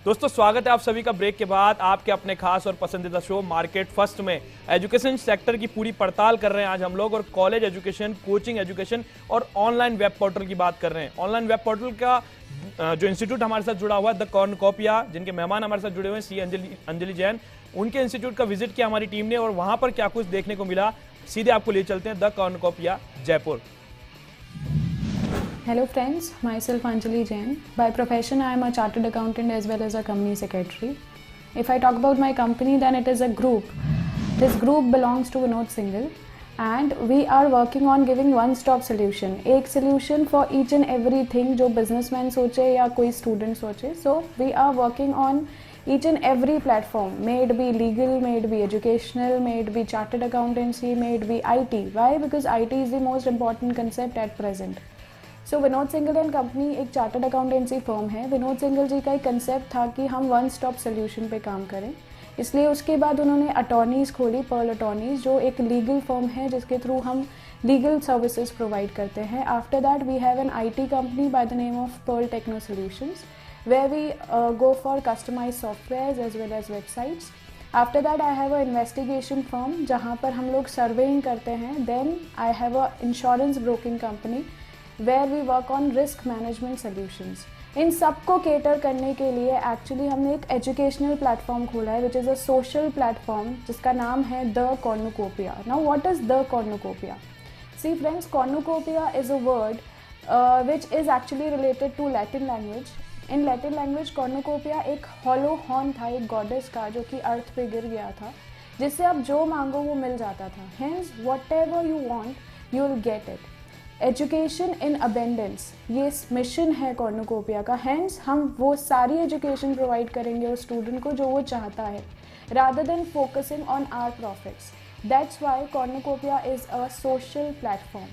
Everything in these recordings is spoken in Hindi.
दोस्तों स्वागत है आप सभी का ब्रेक के बाद आपके अपने खास और पसंदीदा शो मार्केट फर्स्ट में। एजुकेशन सेक्टर की पूरी पड़ताल कर रहे हैं आज हम लोग और कॉलेज एजुकेशन, कोचिंग एजुकेशन और ऑनलाइन वेब पोर्टल की बात कर रहे हैं। ऑनलाइन वेब पोर्टल का जो इंस्टीट्यूट हमारे साथ जुड़ा हुआ है द कॉर्नुकोपिया, जिनके मेहमान हमारे साथ जुड़े हुए हैं सी अंजलि जैन, उनके इंस्टीट्यूट का विजिट किया हमारी टीम ने और वहां पर क्या कुछ देखने को मिला सीधे आपको ले चलते हैं the cornucopia Jaipur. Hello friends, myself Anjali Jain. By profession I am a chartered accountant as well as a company secretary. If I talk about my company, then it is a group. This group belongs to Vinod Singhal and we are working on giving one-stop solution. एक solution for each and everything जो businessman सोचे या कोई student सोचे. So we are working on each and every platform, may it be legal, may it be educational, may it be chartered accountancy, may it be IT. Why? Because IT is the most important concept at present. So Vinod Singhal and company एक चार्टर्ड अकाउंटेंसी फर्म है। विनोद सिंघल जी का एक कंसेप्ट था कि हम वन स्टॉप सोल्यूशन पे काम करें, इसलिए उसके बाद उन्होंने अटॉर्नीज़ खोली, पर्ल अटॉर्नीज़, जो एक लीगल फर्म है जिसके थ्रू हम लीगल सर्विसेज प्रोवाइड करते हैं। After that we have an IT company by the name of pearl techno solutions where we go for customise softwares as well as websites. After that I have a investigation firm जहाँ पर हम लोग सर्वेइंग करते हैं। Then I have a insurance broking company where we work on risk management solutions. इन सबको केटर करने के लिए एक्चुअली हमने एक एजुकेशनल प्लेटफॉर्म खोला है which is a social platform जिसका नाम है the cornucopia. Now what is the cornucopia? See friends, cornucopia is a word which is actually related to Latin language. In Latin language cornucopia एक हॉलो हॉर्न था, एक गॉडेस का, जो कि अर्थ पे गिर गया था, जिससे आप जो मांगो वो मिल जाता था। Hence what ever you want you will get it. Education in abundance, ये मिशन है कॉर्नुकोपिया का। हैंस हम वो सारी एजुकेशन प्रोवाइड करेंगे उस स्टूडेंट को जो वो चाहता है, rather than focusing on our profits. That's why cornucopia is a social platform.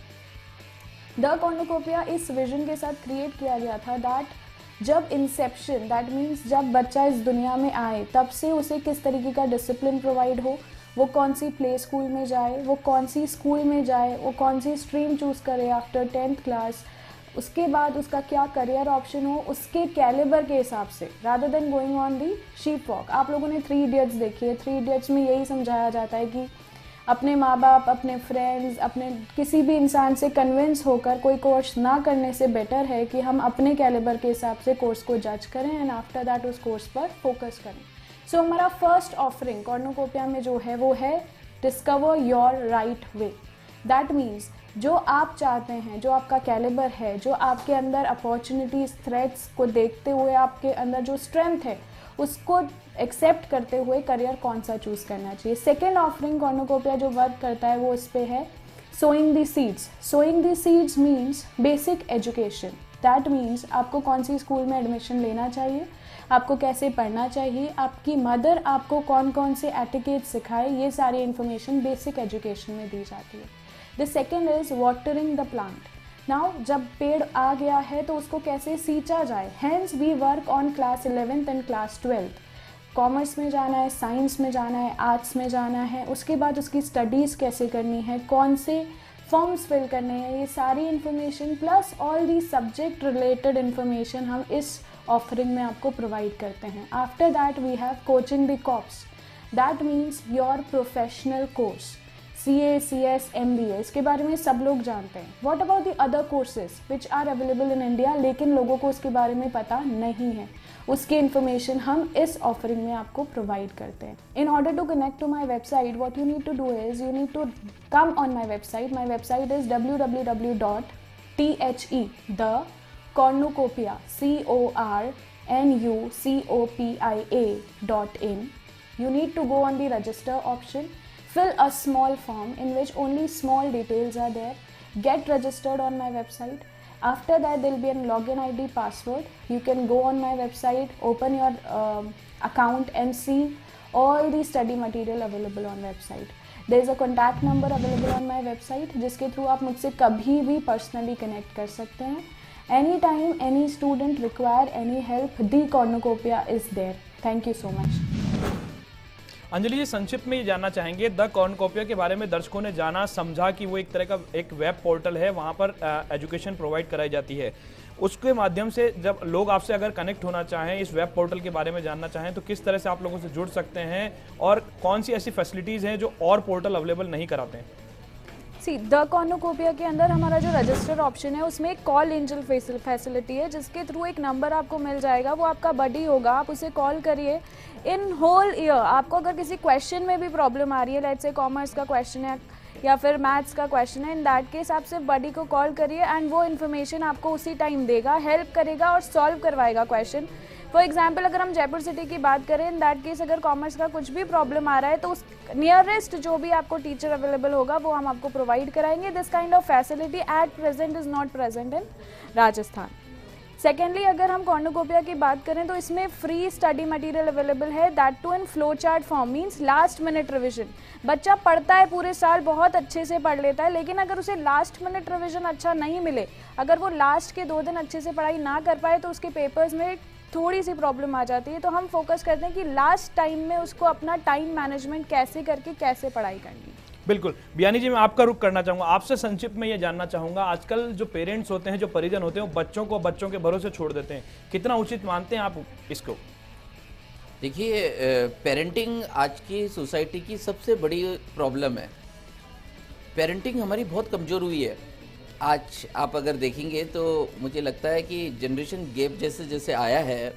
The cornucopia इस विजन के साथ क्रिएट किया गया था दैट जब इंसेप्शन, दैट मीन्स जब बच्चा इस दुनिया में आए तब से उसे किस तरीके का डिसिप्लिन प्रोवाइड हो, वो कौन सी प्ले स्कूल में जाए, वो कौन सी स्कूल में जाए, वो कौन सी स्ट्रीम चूज़ करे आफ्टर 10th क्लास, उसके बाद उसका क्या करियर ऑप्शन हो उसके कैलिबर के हिसाब से, rather than going on the sheep walk. आप लोगों ने 3 इडियट्स देखी है। 3 इडियट्स में यही समझाया जाता है कि अपने माँ बाप, अपने फ्रेंड्स, अपने किसी भी इंसान से कन्विंस होकर कोई कोर्स ना करने से बेटर है कि हम अपने कैलिबर के हिसाब से कोर्स को जज करें एंड आफ्टर दैट उस कोर्स पर फोकस करें। सो हमारा फर्स्ट ऑफरिंग कॉर्नुकोपिया में जो है वो है discover your right way. That means जो आप चाहते हैं, जो आपका कैलिबर है, जो आपके अंदर अपॉर्चुनिटीज़, थ्रेट्स को देखते हुए आपके अंदर जो स्ट्रेंथ है उसको एक्सेप्ट करते हुए करियर कौन सा चूज़ करना चाहिए। सेकेंड ऑफरिंग कॉर्नुकोपिया जो वर्क करता है वो इस पे है sowing the seeds. Sowing the seeds means basic education. That means आपको कौन सी स्कूल में एडमिशन लेना चाहिए, आपको कैसे पढ़ना चाहिए, आपकी मदर आपको कौन कौन से एटिकेट सिखाए, ये सारी इन्फॉर्मेशन बेसिक एजुकेशन में दी जाती है। The second is watering the plant. Now जब पेड़ आ गया है तो उसको कैसे सींचा जाए। Hence we work on class 11th and class 12th। Commerce में जाना है, साइंस में जाना है, आर्ट्स में जाना है, उसके बाद उसकी स्टडीज़ कैसे करनी है, कौन से फॉर्म्स फिल करने हैं, ये सारी information plus all the subject related information हम इस ऑफरिंग में आपको प्रोवाइड करते हैं। After that we have coaching the cops. That means your professional course, CA, CS, MBA, इसके बारे में सब लोग जानते हैं। What about the other courses which are available in India, लेकिन लोगों को उसके बारे में पता नहीं है, उसकी इन्फॉर्मेशन हम इस ऑफरिंग में आपको प्रोवाइड करते हैं। In order to connect to my website what you need to do is you need to come on my website. My website is www.thecornucopia cornucopia.in. You need to go on the register option, fill a small form in which only small details are there, get registered on my website. After that there will be a login ID, password. You can go on my website, open your account and see all the study material available on website. There is a contact number available on my website जिसके थ्रू आप मुझसे कभी भी पर्सनली कनेक्ट कर सकते हैं। Any time any student require any help, the cornucopia is there. Thank you so much. Anjali ji, संक्षिप्त में ये जानना चाहेंगे, द कॉर्नकोपिया के बारे में दर्शकों ने जाना समझा कि वो एक तरह का एक वेब पोर्टल है, वहाँ पर एजुकेशन प्रोवाइड कराई जाती है। उसके माध्यम से जब लोग आपसे अगर कनेक्ट होना चाहें, इस वेब पोर्टल के बारे में जानना चाहें, तो किस तरह से आप लोगों से जुड़ सकते हैं और कौन सी ऐसी फैसिलिटीज़ हैं जो और पोर्टल अवेलेबल नहीं कराते हैं? सी द कॉर्नकोपिया के अंदर हमारा जो रजिस्टर ऑप्शन है उसमें एक कॉल एंजल फैसिलिटी है, जिसके थ्रू एक नंबर आपको मिल जाएगा, वो आपका बडी होगा, आप उसे कॉल करिए। इन होल ईयर आपको अगर किसी क्वेश्चन में भी प्रॉब्लम आ रही है, लेट्स से कॉमर्स का क्वेश्चन है या फिर मैथ्स का क्वेश्चन है, इन दैट केस आप सिर्फ बडी को कॉल करिए एंड वो इन्फॉर्मेशन आपको उसी टाइम देगा, हेल्प करेगा और सॉल्व करवाएगा क्वेश्चन। फॉर एग्जाम्पल अगर हम जयपुर सिटी की बात करें, इन दैट केस अगर कॉमर्स का कुछ भी प्रॉब्लम आ रहा है तो उस नियरेस्ट जो भी आपको टीचर अवेलेबल होगा वो हम आपको प्रोवाइड कराएंगे। This kind of facility at present is not present in Rajasthan. Secondly अगर हम कॉर्नकोपिया की बात करें तो इसमें फ्री स्टडी मटेरियल अवेलेबल है, that too in flow chart form, means last minute revision. बच्चा पढ़ता है पूरे साल, बहुत अच्छे से पढ़ लेता है, लेकिन अगर उसे लास्ट मिनट रिविजन अच्छा नहीं मिले, अगर वो लास्ट के 2 दिन अच्छे से पढ़ाई ना कर पाए तो उसके पेपर्स में थोड़ी सी प्रॉब्लम आ जाती है। तो हम फोकस करते हैं कि लास्ट टाइम में उसको अपना टाइम मैनेजमेंट कैसे करके कैसे पढ़ाई करनी। बिल्कुल। बियानी जी, मैं आपका रुख करना चाहूँगा, आपसे संक्षिप्त में ये जानना चाहूँगा, आजकल जो पेरेंट्स होते हैं, जो परिजन होते हैं, वो बच्चों को बच्चों के भरोसे छोड़ देते हैं, कितना उचित मानते हैं आप इसको? देखिए, पेरेंटिंग आज की सोसाइटी की सबसे बड़ी प्रॉब्लम है। पेरेंटिंग हमारी बहुत कमज़ोर हुई है। आज आप अगर देखेंगे तो मुझे लगता है कि जनरेशन गैप जैसे जैसे आया है,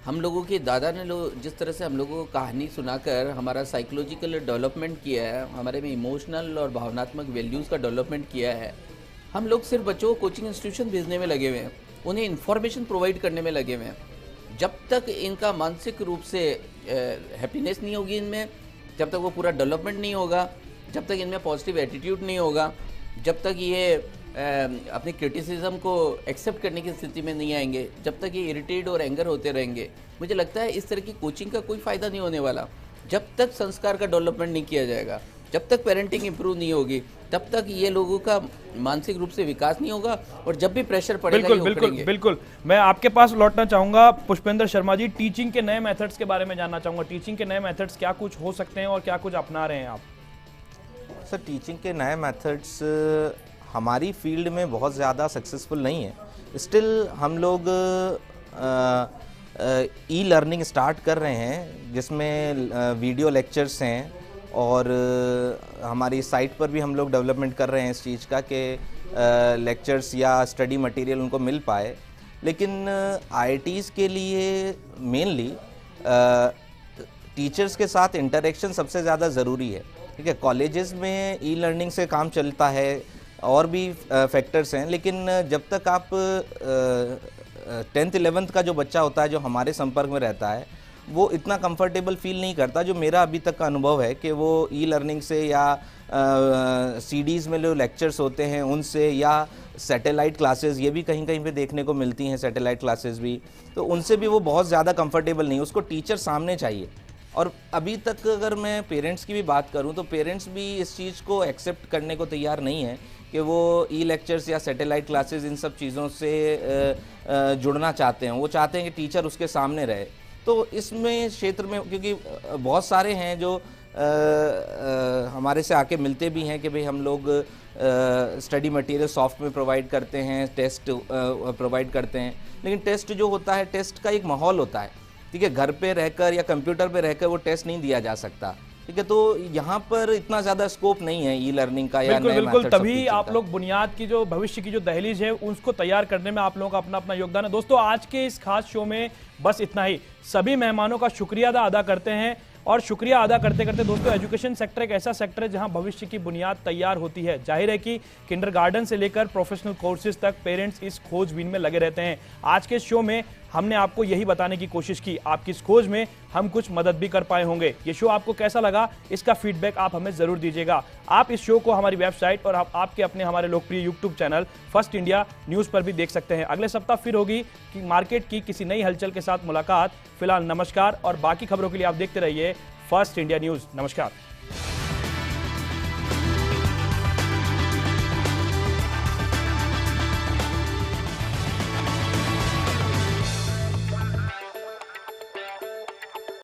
हम लोगों के दादा ने जिस तरह से हम लोगों को कहानी सुनाकर हमारा साइकोलॉजिकल डेवलपमेंट किया है, हमारे में इमोशनल और भावनात्मक वैल्यूज़ का डेवलपमेंट किया है, हम लोग सिर्फ बच्चों को कोचिंग इंस्टीट्यूशन भेजने में लगे हुए हैं, उन्हें इन्फॉर्मेशन प्रोवाइड करने में लगे हुए हैं। जब तक इनका मानसिक रूप से हैप्पीनेस नहीं होगी इनमें, जब तक वो पूरा डेवलपमेंट नहीं होगा, जब तक इनमें पॉजिटिव एटीट्यूड नहीं होगा, जब तक ये अपने क्रिटिसिज्म को एक्सेप्ट करने की स्थिति में नहीं आएंगे, जब तक ये इरिटेट और एंगर होते रहेंगे, मुझे लगता है इस तरह की कोचिंग का कोई फ़ायदा नहीं होने वाला। जब तक संस्कार का डेवलपमेंट नहीं किया जाएगा, जब तक पेरेंटिंग इंप्रूव नहीं होगी, तब तक ये लोगों का मानसिक रूप से विकास नहीं होगा और जब भी प्रेशर पड़ेगा बिल्कुल बिल्कुल बिल्कुल। मैं आपके पास लौटना चाहूँगा पुष्पेंद्र शर्मा जी, टीचिंग के नए मेथड्स के बारे में जानना चाहूँगा। टीचिंग के नए मेथड्स क्या कुछ हो सकते हैं और क्या कुछ अपना रहे हैं आप? सर, टीचिंग के नए मेथड्स हमारी फील्ड में बहुत ज़्यादा सक्सेसफुल नहीं है। स्टिल हम लोग ई लर्निंग स्टार्ट कर रहे हैं, जिसमें वीडियो लेक्चर्स हैं और हमारी साइट पर भी हम लोग डेवलपमेंट कर रहे हैं इस चीज़ का कि लेक्चर्स या स्टडी मटेरियल उनको मिल पाए। लेकिन आईआईटीज़ के लिए मेनली टीचर्स के साथ इंटरेक्शन सबसे ज़्यादा ज़रूरी है। ठीक है, कॉलेजेस में ई लर्निंग से काम चलता है और भी फैक्टर्स हैं, लेकिन जब तक आप 10th 11th का जो बच्चा होता है जो हमारे संपर्क में रहता है, वो इतना कंफर्टेबल फील नहीं करता। जो मेरा अभी तक का अनुभव है कि वो ई लर्निंग से या सीडीज़ में जो लेक्चर्स होते हैं उनसे, या सैटेलाइट क्लासेस, ये भी कहीं कहीं पे देखने को मिलती हैं सैटेलाइट क्लासेस भी, तो उनसे भी वो बहुत ज़्यादा कंफर्टेबल नहीं, उसको टीचर सामने चाहिए। और अभी तक अगर मैं पेरेंट्स की भी बात करूं तो पेरेंट्स भी इस चीज़ को एक्सेप्ट करने को तैयार नहीं है कि वो ई लेक्चर्स या सैटेलाइट क्लासेस इन सब चीज़ों से जुड़ना चाहते हैं। वो चाहते हैं कि टीचर उसके सामने रहे। तो इसमें क्षेत्र में क्योंकि बहुत सारे हैं जो हमारे से आके मिलते भी हैं कि भाई हम लोग स्टडी मटेरियल सॉफ्ट में प्रोवाइड करते हैं, टेस्ट प्रोवाइड करते हैं, लेकिन टेस्ट जो होता है, टेस्ट का एक माहौल होता है। ठीक है, घर पे रहकर या कंप्यूटर पे रहकर वो टेस्ट नहीं दिया जा सकता। ठीक है, तो यहाँ पर इतना ज़्यादा स्कोप नहीं है ई लर्निंग का या बिल्कुल बिल्कुल। तभी आप लोग बुनियाद की जो भविष्य की जो दहलीज है उसको तैयार करने में आप लोगों का अपना अपना योगदान है। दोस्तों, आज के इस खास शो में बस इतना ही। सभी मेहमानों का शुक्रिया अदा करते हैं और शुक्रिया अदा करते करते दोस्तों, एजुकेशन सेक्टर एक ऐसा सेक्टर है जहां भविष्य की बुनियाद तैयार होती है। जाहिर है कि किंडरगार्टन से लेकर प्रोफेशनल कोर्सेज तक पेरेंट्स इस खोजबीन में लगे रहते हैं। आज के शो में हमने आपको यही बताने की कोशिश की, आपकी इस खोज में हम कुछ मदद भी कर पाए होंगे। ये शो आपको कैसा लगा, इसका फीडबैक आप हमें जरूर दीजिएगा। आप इस शो को हमारी वेबसाइट और आपके अपने हमारे लोकप्रिय YouTube channel first India news पर भी देख सकते हैं। अगले सप्ताह फिर होगी कि मार्केट की किसी नई हलचल के साथ मुलाकात। फिलहाल नमस्कार और बाकी खबरों के लिए आप देखते रहिए फर्स्ट इंडिया न्यूज़। नमस्कार।